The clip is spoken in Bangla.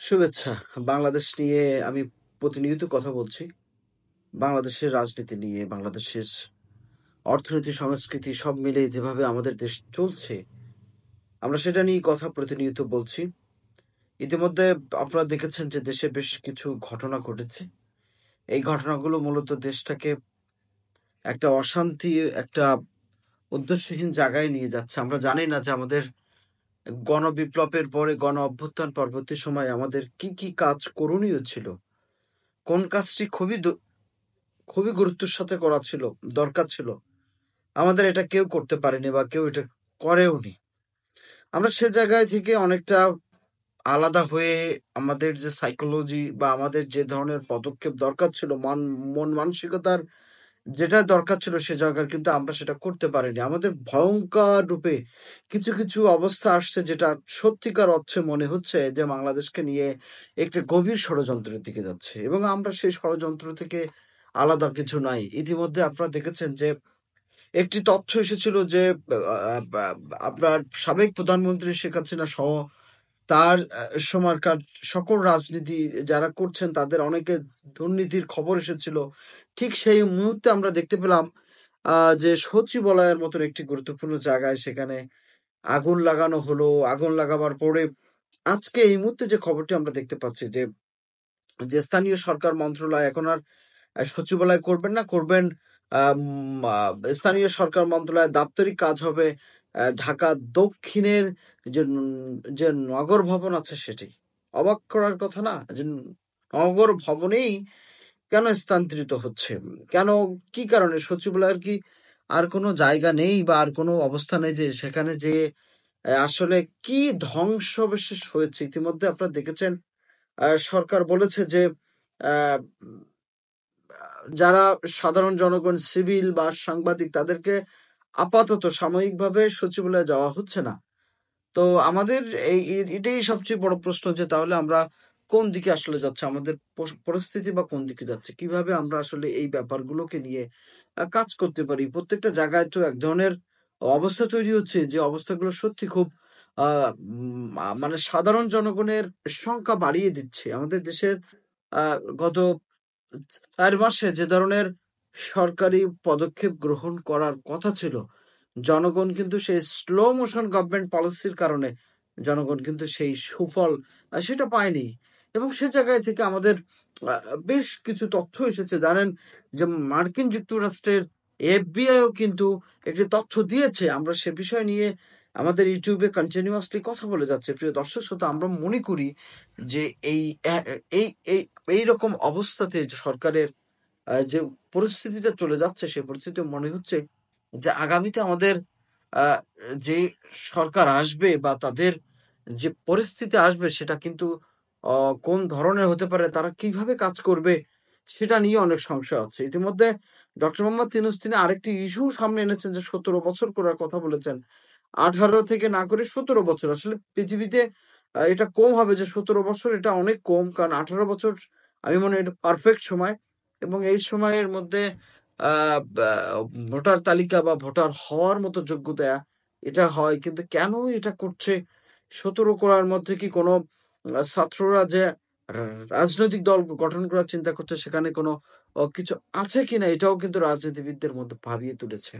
শুভেচ্ছা। বাংলাদেশ নিয়ে আমি প্রতিনিয়ত কথা বলছি। বাংলাদেশের রাজনীতি নিয়ে, বাংলাদেশের অর্থনীতি, সংস্কৃতি সব মিলিয়ে যেভাবে আমাদের দেশ চলছে, আমরা সেটা নিয়েই কথা প্রতিনিয়ত বলছি। ইতিমধ্যে আপনারা দেখেছেন যে দেশে বেশ কিছু ঘটনা ঘটেছে। এই ঘটনাগুলো মূলত দেশটাকে একটা অশান্তি, একটা উদ্দেশ্যহীন জায়গায় নিয়ে যাচ্ছে। আমরা জানি না যে আমাদের গণবিপ্লবের পরে গণ-অভ্যুত্থান পরবর্তী সময়ে আমাদের কি কাজ করণীয় ছিল? কোন কাজটি খুবই গুরুত্বের সাথে করা ছিল, দরকার ছিল। আমাদের এটা কেউ করতে পারেনি বা কেউ এটা করেওনি। আমরা সে জায়গায় থেকে অনেকটা আলাদা হয়ে আমাদের যে সাইকোলজি বা আমাদের যে ধরনের পদক্ষেপ দরকার ছিল, মন মানসিকতার যেটা দরকার ছিল সে জায়গায় কিন্তু আমরা সেটা করতে পারিনি। আমাদের ভয়ংকর রূপে কিছু অবস্থা আসছে যেটা সত্যিকার অর্থে মনে হচ্ছে যে বাংলাদেশকে নিয়ে একটি গভীর ষড়যন্ত্রের দিকে যাচ্ছে এবং আমরা সেই ষড়যন্ত্র থেকে আলাদা কিছু নাই। ইতিমধ্যে আপনারা দেখেছেন যে একটি তথ্য এসেছিল যে আপনার সাবেক প্রধানমন্ত্রী শেখ হাসিনা সহ তার সময়কার সকল রাজনীতি যারা করছেন তাদের অনেকের দুর্নীতির খবর এসেছিল। ঠিক সেই মুহূর্তে আমরা দেখতে পেলাম যে সচিবালয়ের মতন একটি গুরুত্বপূর্ণ জায়গায় সেখানে আগুন লাগানো হলো। আগুন লাগাবার পরে আজকে এই মুহূর্তে যে খবরটি আমরা দেখতে পাচ্ছি যে স্থানীয় সরকার মন্ত্রণালয় এখন আর সচিবালয় করবেন না, করবেন আম আ স্থানীয় সরকার মন্ত্রণালয়ের দাপ্তরিক কাজ হবে ঢাকা দক্ষিণের যে নগর ভবন আছে সেটি। অবাক করার কথা না? যে নগর ভবনেই কেন স্থানান্তরিত হচ্ছে? কেন, কি কারণে? সচিবালয়ের কি আর কোনো জায়গা নেই বা আর কোনো অবস্থা নেই যে সেখানে যেয়ে আসলে কি ধ্বংসাবশেষ হয়েছে? ইতিমধ্যে আপনারা দেখেছেন সরকার বলেছে যে আ যারা সাধারণ জনগণ, সিভিল বা সাংবাদিক তাদেরকে আপাতত সাময়িকভাবে সচিবালয়ে যাওয়া হচ্ছে না। তো আমাদের এটাই সবচেয়ে বড় প্রশ্ন যে তাহলে আমরা কোন দিকে আসলে যাচ্ছি? আমাদের পরিস্থিতি বা কোন দিকে যাচ্ছে? কিভাবে আমরা আসলে এই ব্যাপারগুলোকে নিয়ে কাজ করতে পারি? প্রত্যেকটা জায়গায় তো এক ধরনের অবস্থা তৈরি হচ্ছে যে অবস্থাগুলো সত্যি খুব আ মানে সাধারণ জনগণের সংখ্যা বাড়িয়ে দিচ্ছে। আমাদের দেশের আ গত ৪ মাসে যে ধরনের সরকারি পদক্ষেপ গ্রহণ করার কথা ছিল, জনগণ কিন্তু সেই স্লো মোশন গভর্নমেন্ট পলিসির কারণে জনগণ কিন্তু সেই সুফল সেটা পায়নি। এবং সে জায়গায় থেকে আমাদের আ বেশ কিছু তথ্য এসেছে জানেন যে মার্কিন যুক্তরাষ্ট্রের এফবিআইও কিন্তু একটি তথ্য দিয়েছে। আমরা সে বিষয় নিয়ে আমাদের YouTube এ কন্টিনিউয়াসলি কথা বলে যাচ্ছি। প্রিয় দর্শক শ্রোতা, আমরা মনে করি যে এই অ্যা এই এই এইরকম অবস্থাতে যে সরকারের যে পরিস্থিতিটা চলে যাচ্ছে সে পরিস্থিতি মনে হচ্ছে যে আগামীতে আমাদের আ যে সরকার আসবে বা তাদের যে পরিস্থিতি আসবে সেটা কিন্তু অ কোন ধরনের হতে পারে, তারা কিভাবে কাজ করবে সেটা নিয়ে অনেক সংশয় আছে। ইতিমধ্যে ডক্টর মোহাম্মদ ইউনূস তিনি আরেকটি ইস্যু সামনে এনেছেন যে ১৭ বছর করার কথা বলেছেন। ১৮ থেকে না করে ১৭ বছর। আসলে পৃথিবীতে এটা কম হবে যে ১৭ বছর, এটা অনেক কম। কারণ ১৮ বছর আমি মনে হয় এটা পারফেক্ট সময় এবং এই সময়ের মধ্যে আ ব্যা ভোটার তালিকা বা ভোটার হওয়ার মতো যোগ্যতা এটা হয়। কিন্তু কেন এটা করছে? ১৭ করার মধ্যে কি কোনো ছাত্ররা যে রা রাজনৈতিক দল গঠন করার চিন্তা করছে সেখানে কোনো কিছু আছে কিনা এটাও কিন্তু রাজনীতিবিদদের মধ্যে ভাবিয়ে তুলেছে।